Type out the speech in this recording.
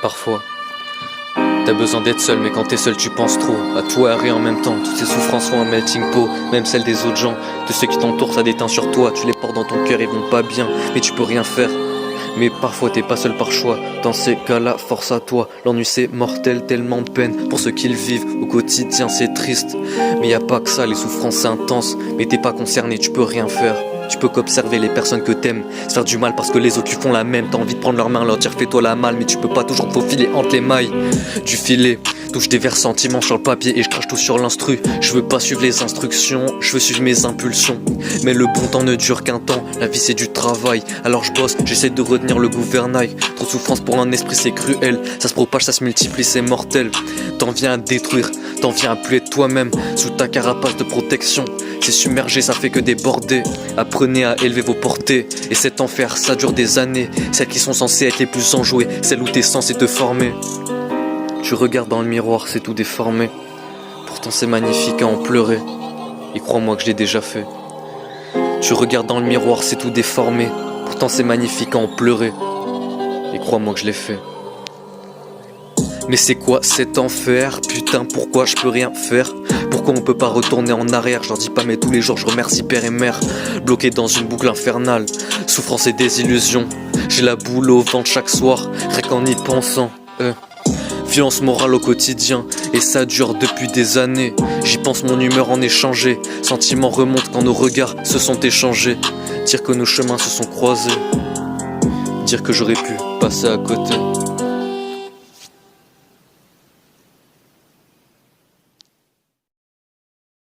Parfois, t'as besoin d'être seul, mais quand t'es seul tu penses trop à tout et à rien en même temps. Toutes ces souffrances font un melting pot, même celles des autres gens. De ceux qui t'entourent, ça déteint sur toi. Tu les portes dans ton cœur, ils vont pas bien, mais tu peux rien faire. Mais parfois t'es pas seul par choix. Dans ces cas-là, force à toi. L'ennui c'est mortel, tellement de peine pour ceux qui le vivent au quotidien, c'est triste. Mais y a pas que ça, les souffrances c'est intense. Mais t'es pas concerné, tu peux rien faire. Tu peux qu'observer les personnes que t'aimes, se faire du mal parce que les autres lui font la même. T'as envie de prendre leurs mains, leur dire fais-toi la malle, mais tu peux pas toujours te faufiler entre les mailles du filet. Touche des vers sentiments sur le papier et je crache tout sur l'instru. Je veux pas suivre les instructions, je veux suivre mes impulsions. Mais le bon temps ne dure qu'un temps, la vie c'est du travail. Alors je bosse, j'essaie de retenir le gouvernail. Trop de souffrance pour un esprit c'est cruel. Ça se propage, ça se multiplie, c'est mortel. T'en viens à détruire, t'en viens à plus être toi-même. Sous ta carapace de protection, c'est submergé, ça fait que déborder. Apprenez à élever vos portées. Et cet enfer, ça dure des années. Celles qui sont censées être les plus enjouées, celles où t'es censé te former. Tu regardes dans le miroir, c'est tout déformé. Pourtant c'est magnifique à en pleurer. Et crois-moi que je l'ai déjà fait. Tu regardes dans le miroir, c'est tout déformé. Pourtant c'est magnifique à en pleurer. Et crois-moi que je l'ai fait. Mais c'est quoi cet enfer? Putain, pourquoi je peux rien faire? Pourquoi on peut pas retourner en arrière? Je leur dis pas mais tous les jours je remercie père et mère. Bloqué dans une boucle infernale, souffrance et désillusion. J'ai la boule au ventre chaque soir, rien qu'en y pensant. Violence morale au quotidien, et ça dure depuis des années. J'y pense, mon humeur en est changée. Sentiments remontent quand nos regards se sont échangés. Dire que nos chemins se sont croisés, dire que j'aurais pu passer à côté.